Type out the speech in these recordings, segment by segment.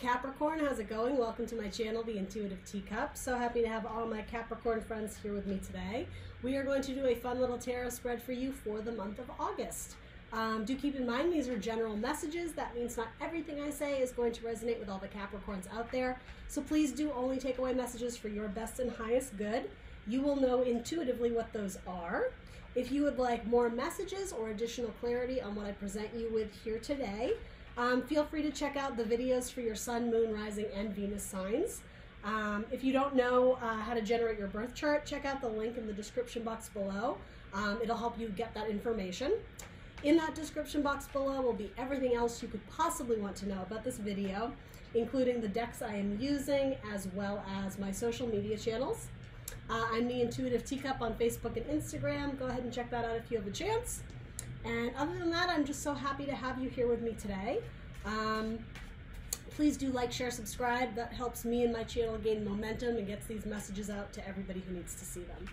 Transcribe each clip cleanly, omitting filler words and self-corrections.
Capricorn, how's it going? Welcome to my channel, The Intuitive Teacup. So happy to have all my Capricorn friends here with me today. We are going to do a fun little tarot spread for you for the month of August. Do keep in mind these are general messages. That means not everything I say is going to resonate with all the Capricorns out there. So please do only take away messages for your best and highest good. You will know intuitively what those are. If you would like more messages or additional clarity on what I present you with here today, feel free to check out the videos for your Sun, Moon, Rising, and Venus signs. If you don't know how to generate your birth chart, check out the link in the description box below. It'll help you get that information. In that description box below will be everything else you could possibly want to know about this video, including the decks I am using, as well as my social media channels. I'm the Intuitive Teacup on Facebook and Instagram. Go ahead and check that out if you have a chance. And other than that, I'm just so happy to have you here with me today. Please do like, share, subscribe. That helps me and my channel gain momentum and gets these messages out to everybody who needs to see them.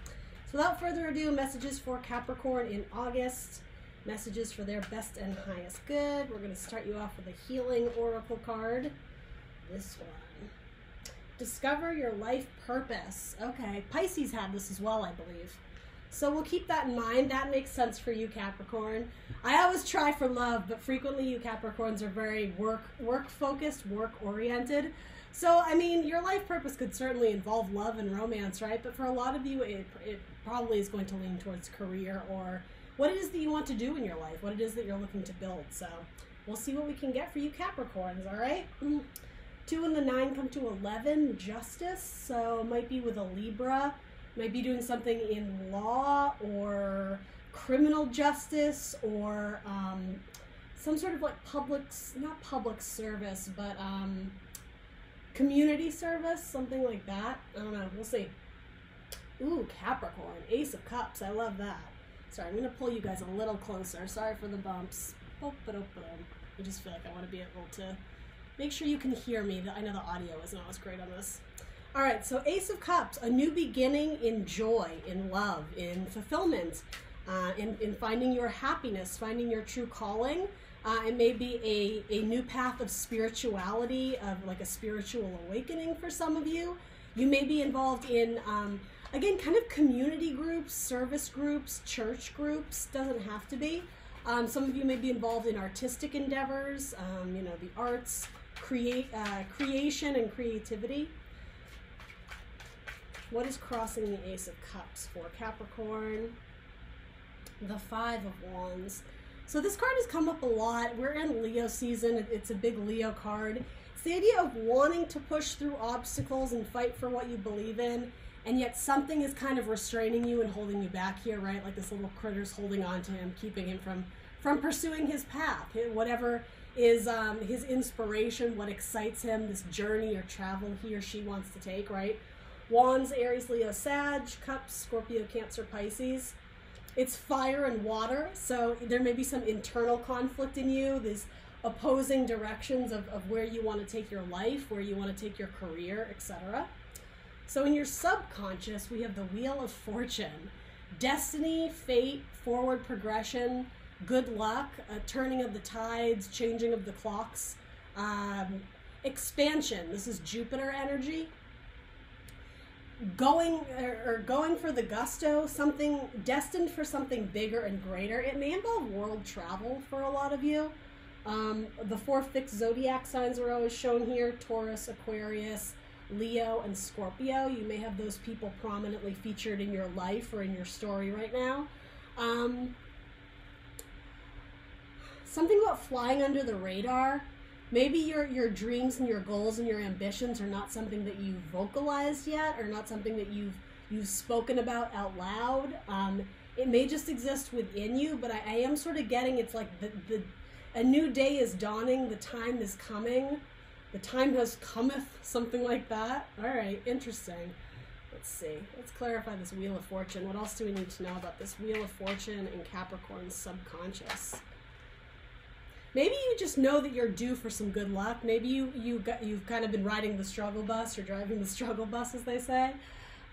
So without further ado, messages for Capricorn in August. Messages for their best and highest good. We're going to start you off with a healing oracle card. This one. Discover your life purpose. Okay, Pisces had this as well, I believe. So we'll keep that in mind. That makes sense for you, Capricorn. I always try for love, but frequently you Capricorns are very work-focused, work-oriented. So, I mean, your life purpose could certainly involve love and romance, right? But for a lot of you, it probably is going to lean towards career or what it is that you want to do in your life, what it is that you're looking to build. So we'll see what we can get for you Capricorns, all right? 2 and the 9 come to 11, justice. So might be with a Libra. Might be doing something in law or criminal justice or some sort of like not public service, but community service, something like that. I don't know, we'll see. Ooh, Capricorn, Ace of Cups, I love that. Sorry, I'm going to pull you guys a little closer. Sorry for the bumps. I just feel like I want to be able to make sure you can hear me. I know the audio isn't always great on this. All right, so Ace of Cups, a new beginning in joy, in love, in fulfillment, in finding your happiness, finding your true calling. It may be a new path of spirituality, of like a spiritual awakening for some of you. You may be involved in, again, kind of community groups, service groups, church groups, doesn't have to be. Some of you may be involved in artistic endeavors, you know, the arts, creation and creativity. What is crossing the Ace of Cups for Capricorn? The 5 of Wands. So this card has come up a lot. We're in Leo season. It's a big Leo card. It's the idea of wanting to push through obstacles and fight for what you believe in, and yet something is kind of restraining you and holding you back here, right? Like this little critter's holding on to him, keeping him from pursuing his path, whatever is his inspiration, what excites him, this journey or travel he or she wants to take, right? Wands, Aries, Leo, Sag, Cups, Scorpio, Cancer, Pisces. It's fire and water, so there may be some internal conflict in you, these opposing directions of where you want to take your life, where you want to take your career, etc. So in your subconscious, we have the Wheel of Fortune. Destiny, fate, forward progression, good luck, turning of the tides, changing of the clocks, expansion. This is Jupiter energy. Going for the gusto, something destined for something bigger and greater. It may involve world travel for a lot of you. The 4 fixed zodiac signs are always shown here: Taurus, Aquarius, Leo, and Scorpio. You may have those people prominently featured in your life or in your story right now. Something about flying under the radar. Maybe your dreams and your goals and your ambitions are not something that you've vocalized yet, or not something that you've spoken about out loud. It may just exist within you, but I am sort of getting it's like a new day is dawning, the time is coming, the time has cometh, something like that. All right, interesting. Let's see. Let's clarify this Wheel of Fortune. What else do we need to know about this Wheel of Fortune in Capricorn's subconscious? Maybe you just know that you're due for some good luck. Maybe you've kind of been riding the struggle bus or driving the struggle bus, as they say.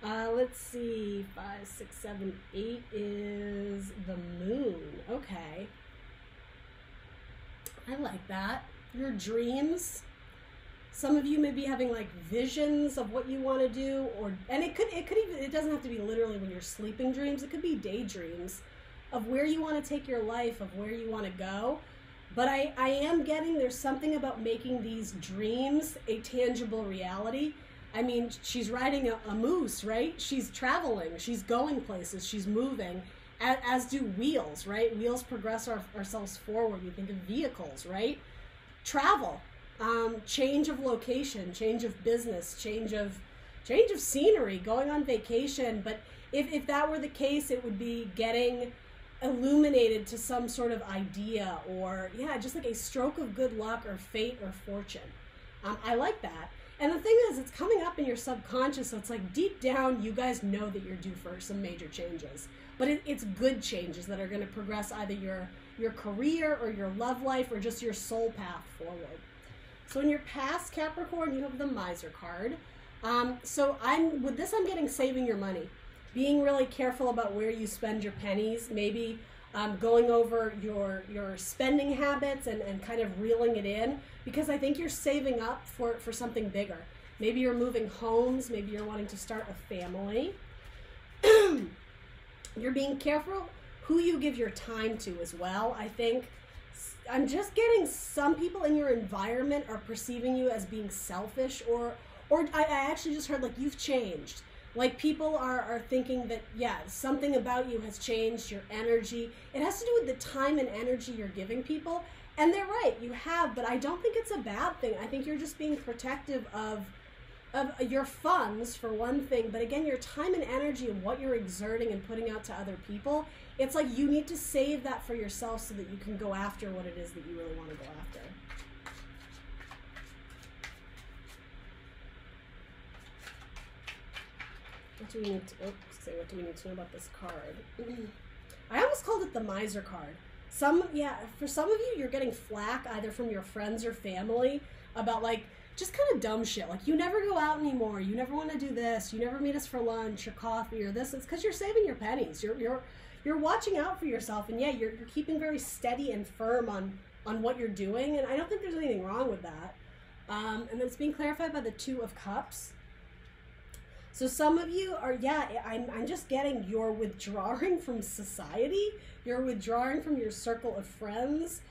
Let's see, 5, 6, 7, 8 is the Moon. Okay. I like that. Your dreams. Some of you may be having like visions of what you want to do, and it could even, it doesn't have to be literally when you're sleeping dreams. It could be daydreams of where you want to take your life, of where you want to go. But I am getting there's something about making these dreams a tangible reality. I mean, she's riding a moose, right? She's traveling, she's going places, she's moving, as do wheels, right? Wheels progress ourselves forward. You think of vehicles, right? Travel, change of location, change of business, change of scenery, going on vacation. But if that were the case, it would be getting illuminated to some sort of idea, or yeah, just like a stroke of good luck or fate or fortune. I like that. And the thing is, it's coming up in your subconscious, so it's like deep down you guys know that you're due for some major changes, but it's good changes that are going to progress either your career or your love life or just your soul path forward. So in your past, Capricorn, you have the Miser card. So I'm getting saving your money, being really careful about where you spend your pennies, maybe going over your spending habits and kind of reeling it in, because I think you're saving up for something bigger. Maybe you're moving homes, maybe you're wanting to start a family. You're being careful who you give your time to as well. I think I'm just getting some people in your environment are perceiving you as being selfish, or I actually just heard like you've changed. Like people are thinking that, yeah, something about you has changed, your energy. It has to do with the time and energy you're giving people. And they're right, you have, but I don't think it's a bad thing. I think you're just being protective of your funds, for one thing. But again, your time and energy and what you're exerting and putting out to other people, it's like you need to save that for yourself so that you can go after what it is that you really want to go after. What do we need to, what do we need to know about this card? I almost called it the Miser card. For some of you, you're getting flack either from your friends or family about like just kind of dumb shit. Like you never go out anymore. You never want to do this. You never meet us for lunch or coffee or this. It's because you're saving your pennies. You're watching out for yourself, and yeah, you're keeping very steady and firm on what you're doing. And I don't think there's anything wrong with that. And then it's being clarified by the Two of Cups. So some of you are, yeah, I'm just getting you're withdrawing from society. You're withdrawing from your circle of friends.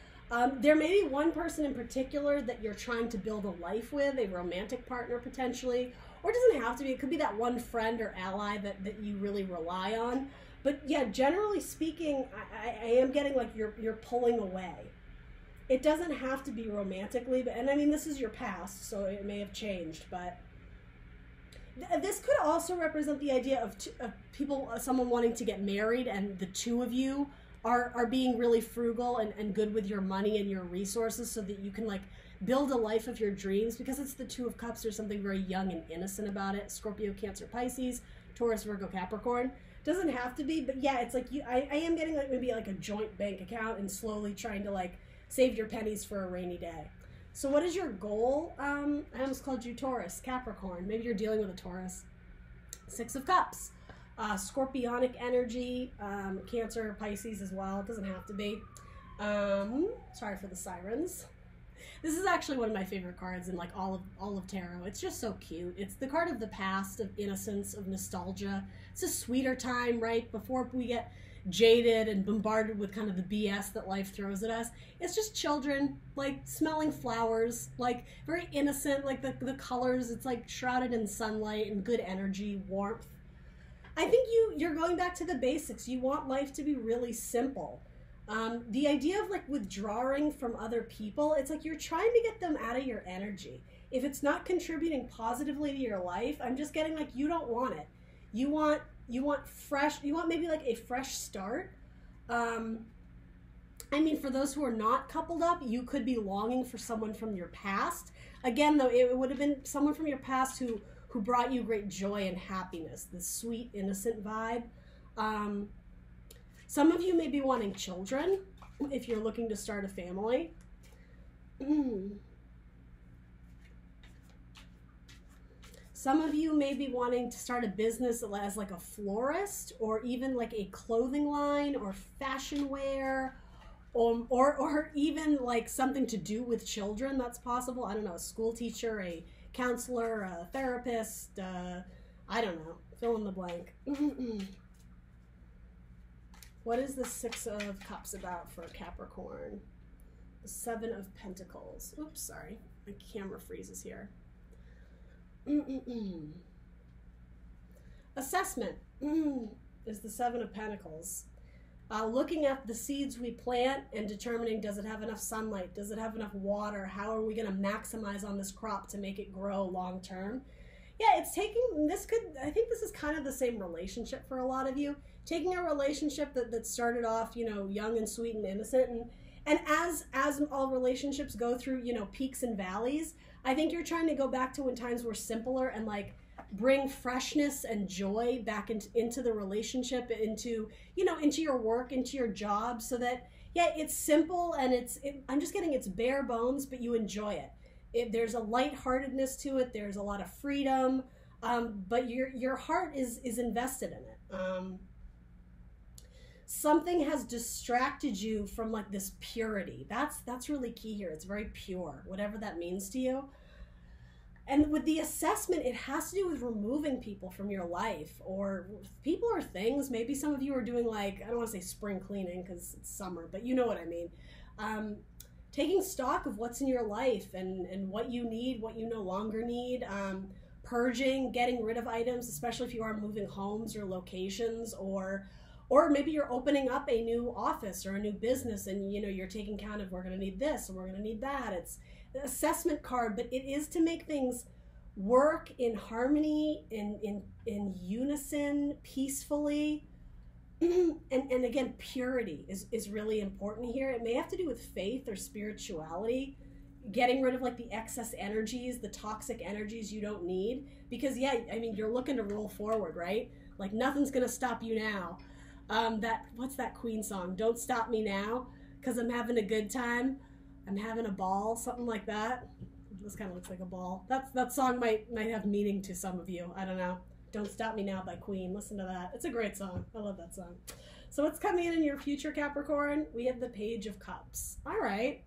There may be one person in particular that you're trying to build a life with, a romantic partner potentially, or it doesn't have to be. It could be that one friend or ally that you really rely on. But yeah, generally speaking, I am getting like you're pulling away. It doesn't have to be romantically, and I mean, this is your past, so it may have changed, but this could also represent the idea of someone wanting to get married, and the two of you are being really frugal and good with your money and your resources so that you can like build a life of your dreams, because it's the Two of Cups. There's something very young and innocent about it. Scorpio, Cancer, Pisces, Taurus, Virgo, Capricorn. Doesn't have to be, but yeah, it's like I am getting like maybe like a joint bank account and slowly trying to like save your pennies for a rainy day. So what is your goal? I almost called you Taurus, Capricorn. Maybe you're dealing with a Taurus. Six of Cups. Scorpionic energy, Cancer, Pisces as well. It doesn't have to be. Sorry for the sirens. This is actually one of my favorite cards in like all of tarot. It's just so cute. It's the card of the past, of innocence, of nostalgia. It's a sweeter time, right? Before we get jaded and bombarded with kind of the BS that life throws at us. It's just children, like smelling flowers, like very innocent, like the colors. It's like shrouded in sunlight and good energy, warmth. I think you're going back to the basics. You want life to be really simple. The idea of like withdrawing from other people, it's like you're trying to get them out of your energy. If it's not contributing positively to your life, I'm just getting like you don't want it. You want fresh, you want maybe like a fresh start. I mean, for those who are not coupled up, you could be longing for someone from your past. Again, though, it would have been someone from your past who brought you great joy and happiness, this sweet, innocent vibe. Some of you may be wanting children if you're looking to start a family. Some of you may be wanting to start a business as like a florist, or even like a clothing line or fashion wear, or even like something to do with children. That's possible. I don't know, a school teacher, a counselor, a therapist, I don't know, fill in the blank. What is the Six of Cups about for Capricorn? The Seven of Pentacles. Oops, sorry, my camera freezes here. Assessment is the Seven of Pentacles. Looking at the seeds we plant and determining, does it have enough sunlight? Does it have enough water? How are we going to maximize on this crop to make it grow long term? Yeah, it's taking, I think this is kind of the same relationship for a lot of you. Taking a relationship that started off, you know, young and sweet and innocent, and as all relationships go through, you know, peaks and valleys, I think you're trying to go back to when times were simpler and like bring freshness and joy back into the relationship, into, you know, into your work, into your job, so that, yeah, it's simple and I'm just getting it's bare bones, but you enjoy it. There's a lightheartedness to it. There's a lot of freedom, but your heart is invested in it. Something has distracted you from like this purity. That's really key here. It's very pure, whatever that means to you. And with the assessment, it has to do with removing people from your life, or people or things. Maybe some of you are doing like, I don't want to say spring cleaning because it's summer, but you know what I mean. Taking stock of what's in your life and what you need, what you no longer need. Purging, getting rid of items, especially if you are moving homes or locations, or maybe you're opening up a new office or a new business and, you know, you're taking count of, we're going to need this and we're going to need that. It's the assessment card, but it is to make things work in harmony, in unison, peacefully. And again, purity is really important here. It may have to do with faith or spirituality, getting rid of like the excess energies, the toxic energies you don't need. Because yeah, I mean, you're looking to roll forward, right? Like nothing's going to stop you now. What's that Queen song? Don't stop me now, because I'm having a good time. I'm having a ball, something like that. This kind of looks like a ball. That song might have meaning to some of you. I don't know. Don't Stop Me Now by Queen. Listen to that. It's a great song. I love that song. So what's coming in your future, Capricorn? We have the Page of Cups. All right.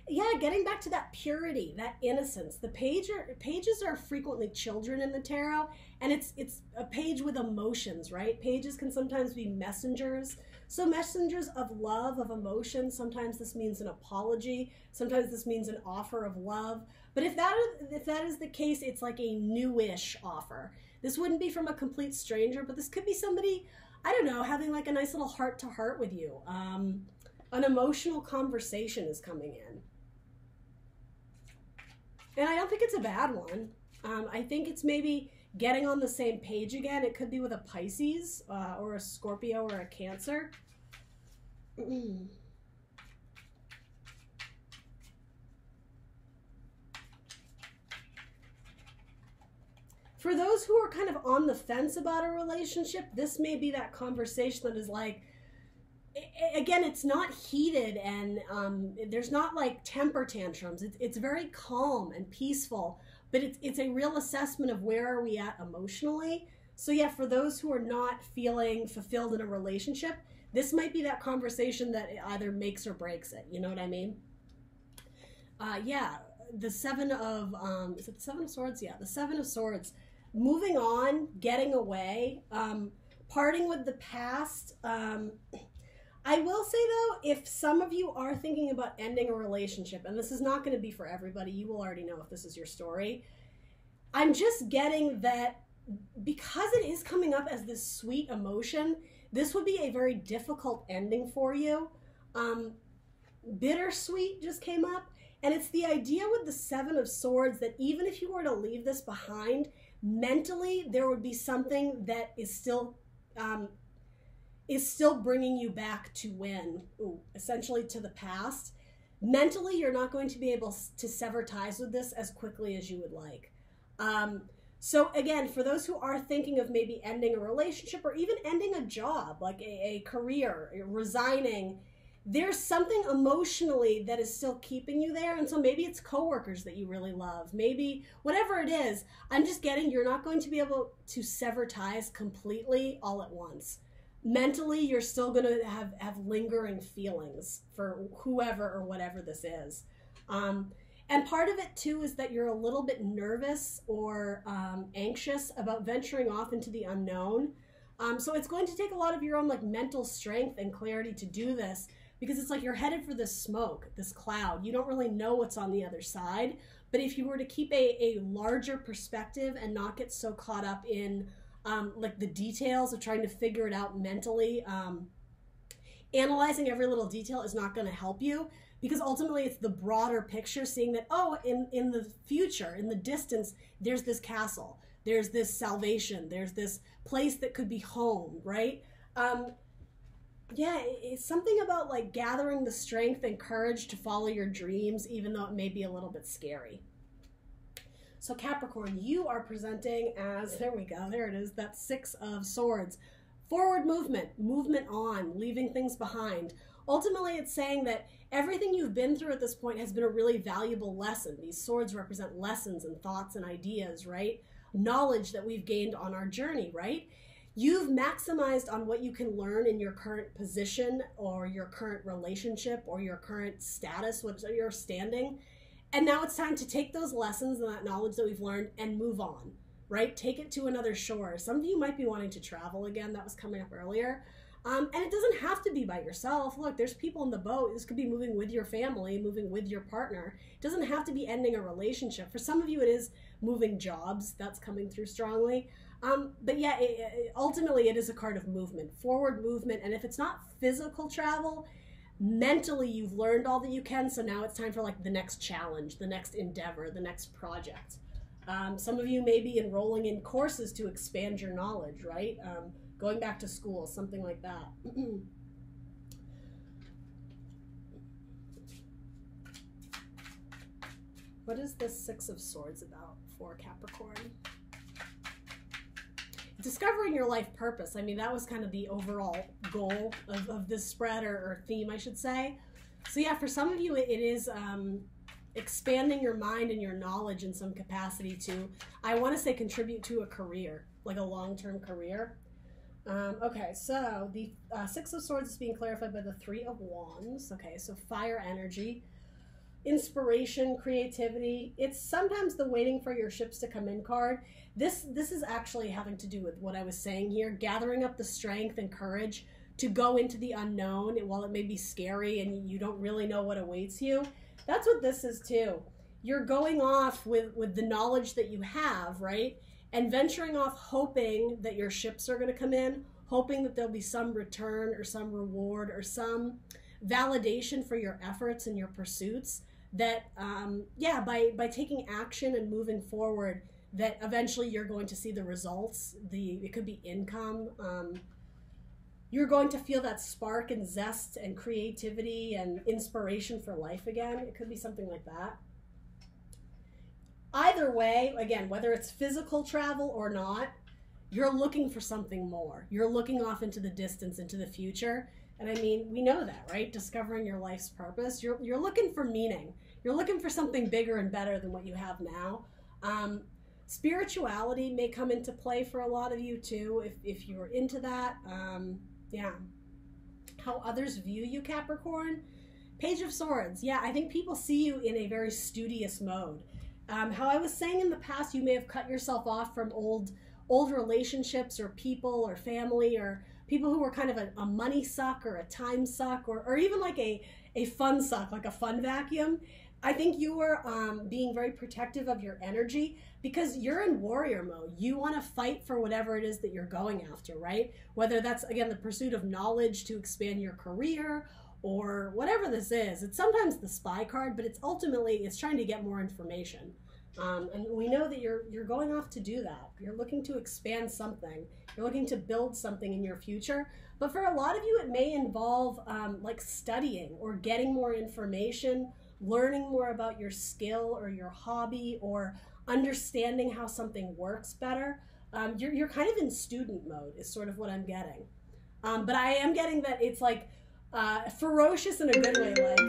Yeah, getting back to that purity, that innocence. The pages are frequently children in the tarot, and it's a page with emotions, right? Pages can sometimes be messengers. So messengers of love, of emotion. Sometimes this means an apology. Sometimes this means an offer of love. But if that is the case, it's like a newish offer. This wouldn't be from a complete stranger, but this could be somebody, I don't know, having like a nice little heart-to-heart with you. An emotional conversation is coming in. And I don't think it's a bad one. I think it's maybe getting on the same page again. It could be with a Pisces or a Scorpio or a Cancer. For those who are kind of on the fence about a relationship, this may be that conversation that is like, again, it's not heated and there's not like temper tantrums. It's very calm and peaceful, but it's a real assessment of where are we at emotionally. So yeah, for those who are not feeling fulfilled in a relationship, this might be that conversation that either makes or breaks it. You know what I mean? Yeah, the Seven of, is it the Seven of Swords? Yeah, the Seven of Swords. Moving on, getting away, parting with the past. I will say though, if some of you are thinking about ending a relationship, and this is not going to be for everybody, you will already know if this is your story. I'm just getting that because it is coming up as this sweet emotion, this would be a very difficult ending for you. Bittersweet just came up, and it's the idea with the Seven of Swords that even if you were to leave this behind, mentally there would be something that is still bringing you back to when, essentially to the past. Mentally, you're not going to be able to sever ties with this as quickly as you would like. So again, for those who are thinking of maybe ending a relationship or even ending a job, like a career, resigning, there's something emotionally that is still keeping you there. And so maybe it's coworkers that you really love. Maybe whatever it is, I'm just getting, you're not going to be able to sever ties completely all at once. mentally you're still going to have lingering feelings for whoever or whatever this is. And part of it too is that you're a little bit nervous or anxious about venturing off into the unknown. So it's going to take a lot of your own like mental strength and clarity to do this, because it's like you're headed for this smoke, this cloud. You don't really know what's on the other side. But if you were to keep a larger perspective and not get so caught up in like the details of trying to figure it out mentally, analyzing every little detail is not going to help you, because ultimately it's the broader picture, seeing that, oh, in the future, in the distance, there's this castle, there's this salvation, there's this place that could be home, right? Yeah, it's something about like gathering the strength and courage to follow your dreams, even though it may be a little bit scary. So Capricorn, you are presenting as, there we go, there it is, that 6 of Swords. Forward movement, movement on, leaving things behind. Ultimately, it's saying that everything you've been through at this point has been a really valuable lesson. These swords represent lessons and thoughts and ideas, right? Knowledge that we've gained on our journey, right? You've maximized on what you can learn in your current position or your current relationship or your current status, what's your standing. And now it's time to take those lessons and that knowledge that we've learned and move on, right? Take it to another shore. Some of you might be wanting to travel again. That was coming up earlier. And it doesn't have to be by yourself. Look, there's people in the boat. This could be moving with your family, moving with your partner. It doesn't have to be ending a relationship. For some of you, it is moving jobs. That's coming through strongly. But yeah, ultimately it is a card of movement, forward movement. And if it's not physical travel, mentally you've learned all that you can. So now it's time for like the next challenge, the next endeavor, the next project. Some of you may be enrolling in courses to expand your knowledge, right? Going back to school, something like that. What is this 6 of Swords about for Capricorn? Discovering your life purpose. I mean, that was kind of the overall goal of this spread, or theme, I should say. So yeah, for some of you, it is expanding your mind and your knowledge in some capacity to, I want to say, contribute to a career, like a long-term career. Okay, so the 6 of Swords is being clarified by the 3 of Wands. Okay, so fire energy, inspiration, creativity. It's sometimes the waiting for your ships to come in card. This is actually having to do with what I was saying here, gathering up the strength and courage to go into the unknown, and while it may be scary and you don't really know what awaits you, that's what this is too. You're going off with the knowledge that you have, right? And venturing off hoping that your ships are going to come in, hoping that there'll be some return or some reward or some validation for your efforts and your pursuits, that, yeah, by taking action and moving forward, that eventually you're going to see the results. It could be income. You're going to feel that spark and zest and creativity and inspiration for life again. It could be something like that. Either way, again, whether it's physical travel or not, you're looking for something more. You're looking off into the distance, into the future. And I mean, we know that, right? Discovering your life's purpose. You're looking for meaning. You're looking for something bigger and better than what you have now. Spirituality may come into play for a lot of you too, if you're into that. Yeah. How others view you, Capricorn. Page of Swords. Yeah, I think people see you in a very studious mode. How I was saying in the past, you may have cut yourself off from old relationships or people or family or people who were kind of a money suck or a time suck or even like a fun suck, like a fun vacuum. I think you were being very protective of your energy because you're in warrior mode. You want to fight for whatever it is that you're going after, right? Whether that's, again, the pursuit of knowledge to expand your career or whatever this is. It's sometimes the spy card, but it's trying to get more information. And we know that you're going off to do that. You're looking to expand something. You're looking to build something in your future. But for a lot of you, it may involve like studying or getting more information, learning more about your skill or your hobby, or understanding how something works better. You're kind of in student mode is sort of what I'm getting. But I am getting that it's like ferocious in a good way, like,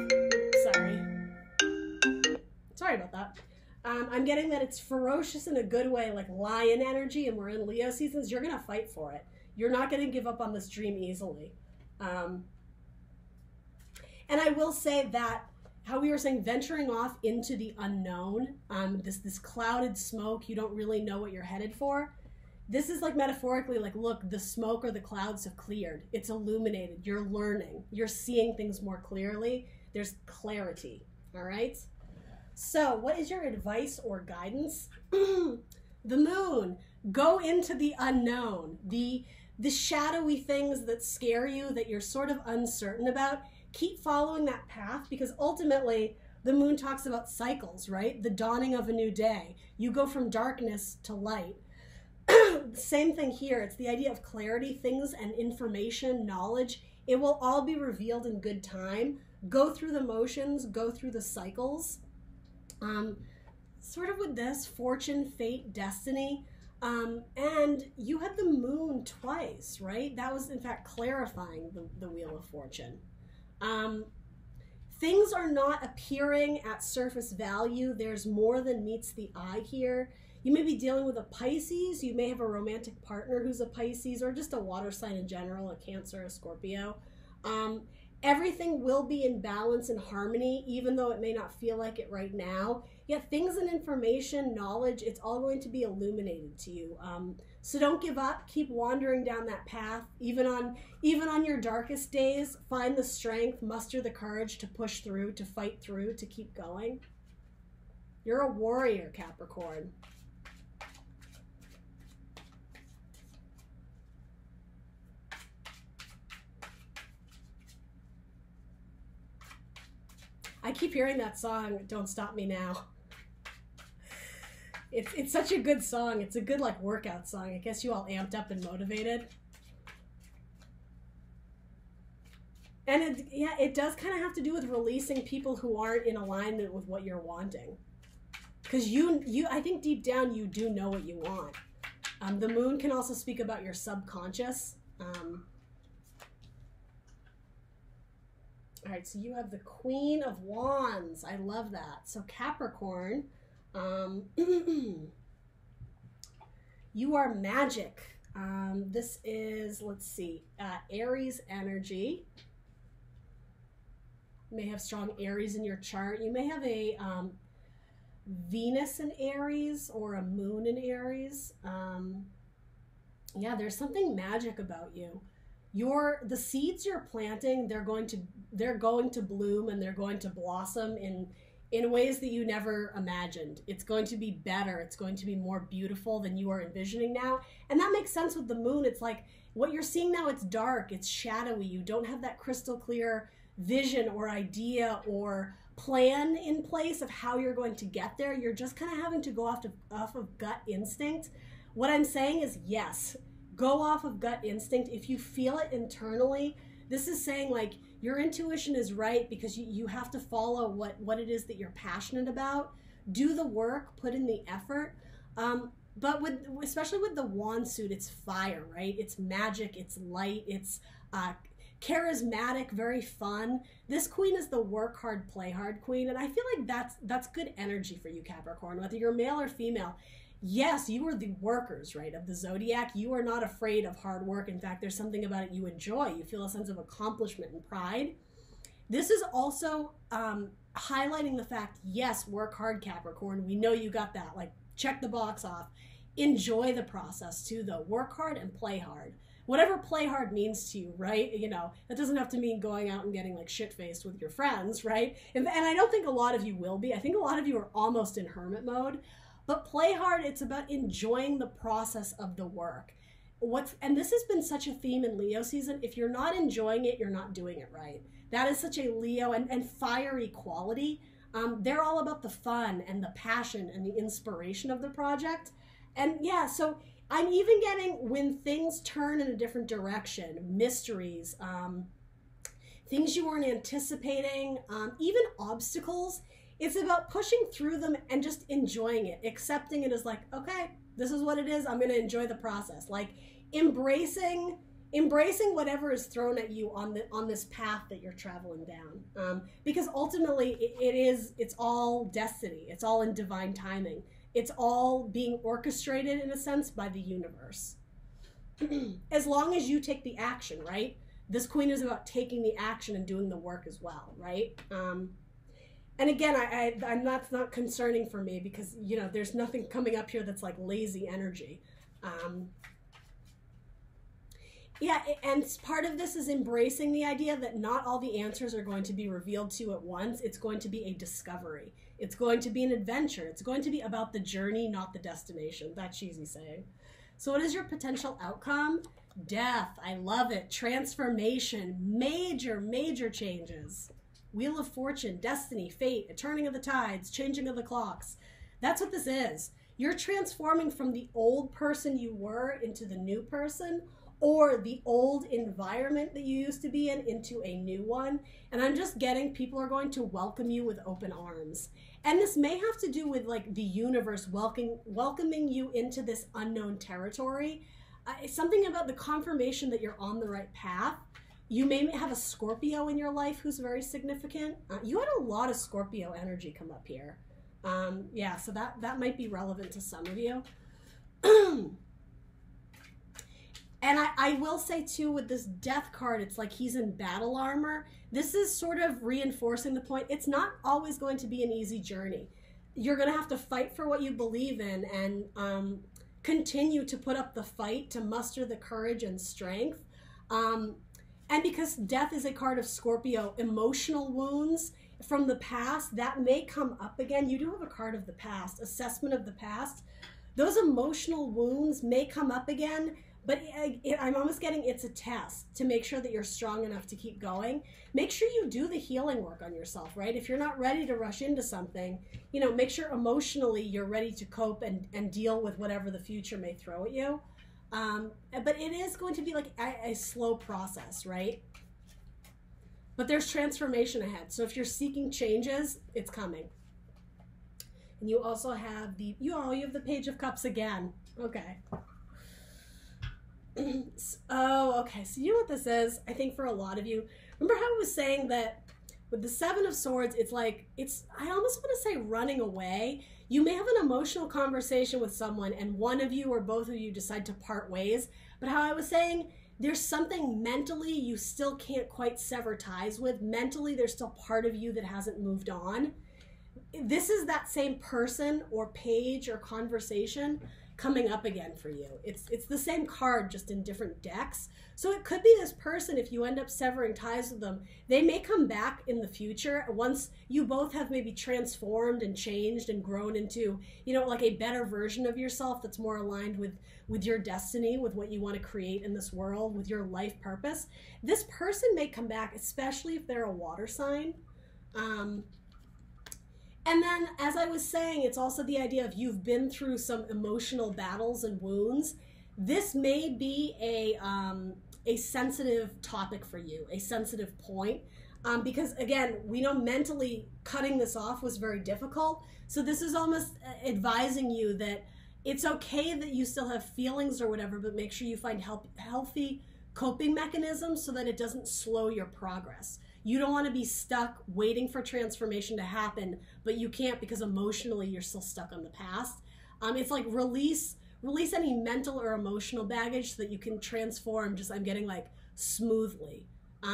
sorry about that. I'm getting that it's ferocious in a good way, like lion energy, and we're in Leo seasons. You're going to fight for it. You're not going to give up on this dream easily. And I will say that, how we were saying, venturing off into the unknown, this clouded smoke, you don't really know what you're headed for. This is like metaphorically like, look, the smoke or the clouds have cleared. It's illuminated. You're learning. You're seeing things more clearly. There's clarity. All right? So what is your advice or guidance? The moon. Go into the unknown. The shadowy things that scare you, that you're sort of uncertain about. Keep following that path, because ultimately the moon talks about cycles, right? The dawning of a new day. You go from darkness to light. Same thing here. It's the idea of clarity, things and information, knowledge. It will all be revealed in good time. Go through the motions, go through the cycles. Sort of with this, fortune, fate, destiny. And you had the moon twice, right? That was in fact clarifying the Wheel of Fortune. Things are not appearing at surface value. There's more than meets the eye here. You may be dealing with a Pisces. You may have a romantic partner who's a Pisces, or just a water sign in general, a Cancer, a Scorpio. Everything will be in balance and harmony, even though it may not feel like it right now. Yet things and information, knowledge, it's all going to be illuminated to you. So don't give up. Keep wandering down that path. Even on your darkest days, find the strength, muster the courage to push through, to fight through, to keep going. You're a warrior, Capricorn. I keep hearing that song, Don't Stop Me Now. It's such a good song. It's a good like workout song. It gets you all amped up and motivated. And it does kind of have to do with releasing people who aren't in alignment with what you're wanting. Because I think deep down you do know what you want. The moon can also speak about your subconscious. All right, so you have the Queen of Wands. I love that. So Capricorn, you are magic. This is, let's see, Aries energy. You may have strong Aries in your chart. You may have a Venus in Aries or a moon in Aries. Yeah, there's something magic about you. The seeds you're planting, they're going to bloom and they're going to blossom in ways that you never imagined. It's going to be better. It's going to be more beautiful than you are envisioning now. And that makes sense with the moon. It's like what you're seeing now, it's dark, it's shadowy. You don't have that crystal clear vision or idea or plan in place of how you're going to get there. You're just kind of having to go off of gut instinct. What I'm saying is yes. Go off of gut instinct. If you feel it internally, this is saying like your intuition is right, because you have to follow what it is that you're passionate about. Do the work, put in the effort. But especially with the wand suit, it's fire, right? It's magic, it's light, it's charismatic, very fun. This queen is the work hard, play hard queen, and I feel like that's good energy for you, Capricorn, whether you're male or female. Yes, you are the workers, right, of the zodiac. You are not afraid of hard work. In fact, there's something about it you enjoy. You feel a sense of accomplishment and pride. This is also highlighting the fact, yes, work hard, Capricorn. We know you got that. Like, check the box off. Enjoy the process, too, though. Work hard and play hard. Whatever play hard means to you, right? You know, that doesn't have to mean going out and getting, like, shit-faced with your friends, right? And I don't think a lot of you will be. I think a lot of you are almost in hermit mode. But play hard, it's about enjoying the process of the work. And this has been such a theme in Leo season. If you're not enjoying it, you're not doing it right. That is such a Leo and fiery quality. They're all about the fun and the passion and the inspiration of the project. And yeah, so I'm even getting when things turn in a different direction, mysteries, things you weren't anticipating, even obstacles. It's about pushing through them and just enjoying it, accepting it as like, okay, this is what it is. I'm going to enjoy the process. Like embracing whatever is thrown at you on this path that you're traveling down. Because ultimately it's all destiny. It's all in divine timing. It's all being orchestrated in a sense by the universe. as long as you take the action, right? This queen is about taking the action and doing the work as well, right? And again, I'm not concerning for me because, you know, there's nothing coming up here that's like lazy energy. Yeah, and part of this is embracing the idea that not all the answers are going to be revealed to you at once. It's going to be a discovery. It's going to be an adventure. It's going to be about the journey, not the destination. That cheesy saying. So what is your potential outcome? Death. I love it. Transformation. Major, major changes. Wheel of Fortune, destiny, fate, a turning of the tides, changing of the clocks. That's what this is. You're transforming from the old person you were into the new person, or the old environment that you used to be in into a new one. And I'm just getting people are going to welcome you with open arms. And this may have to do with like the universe welcoming you into this unknown territory. It's something about the confirmation that you're on the right path. You may have a Scorpio in your life who's very significant. You had a lot of Scorpio energy come up here. Yeah, so that might be relevant to some of you. And I will say too, with this death card, it's like he's in battle armor. This is sort of reinforcing the point. It's not always going to be an easy journey. You're going to have to fight for what you believe in and continue to put up the fight to muster the courage and strength. And because death is a card of Scorpio, emotional wounds from the past, that may come up again. You do have a card of the past, assessment of the past. Those emotional wounds may come up again. But I'm almost getting it's a test to make sure that you're strong enough to keep going. Make sure you do the healing work on yourself, right? If you're not ready to rush into something, you know, make sure emotionally you're ready to cope and deal with whatever the future may throw at you. But it is going to be like a slow process, right? But there's transformation ahead. So if you're seeking changes, it's coming. And you also have you have the Page of Cups again. Okay. Oh, okay. So you know what this is? I think for a lot of you, remember how I was saying that with the Seven of Swords, it's like, I almost want to say running away. You may have an emotional conversation with someone and one of you or both of you decide to part ways. But how I was saying, there's something mentally you still can't quite sever ties with. Mentally, there's still part of you that hasn't moved on. This is that same person or page or conversation coming up again for you. It's the same card, just in different decks. So it could be this person, if you end up severing ties with them, they may come back in the future once you both have maybe transformed and changed and grown into, you know, like a better version of yourself that's more aligned with your destiny, with what you want to create in this world, with your life purpose. This person may come back, especially if they're a water sign. And then, as I was saying, it's also the idea of you've been through some emotional battles and wounds. This may be a sensitive topic for you, a sensitive point, because again, we know mentally cutting this off was very difficult. So this is almost advising you that it's okay that you still have feelings or whatever, but make sure you find healthy coping mechanisms so that it doesn't slow your progress. You don't want to be stuck waiting for transformation to happen, but you can't because emotionally you're still stuck on the past. It's like release any mental or emotional baggage so that you can transform, I'm getting like smoothly.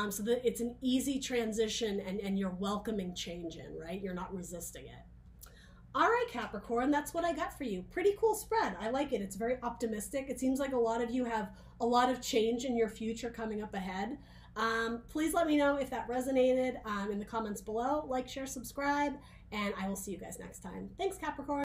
So that it's an easy transition and you're welcoming change in, right? You're not resisting it. All right, Capricorn, that's what I got for you. Pretty cool spread. I like it. It's very optimistic. It seems like a lot of you have a lot of change in your future coming up ahead. Please let me know if that resonated in the comments below. Like, share, subscribe, and I will see you guys next time. Thanks, Capricorn.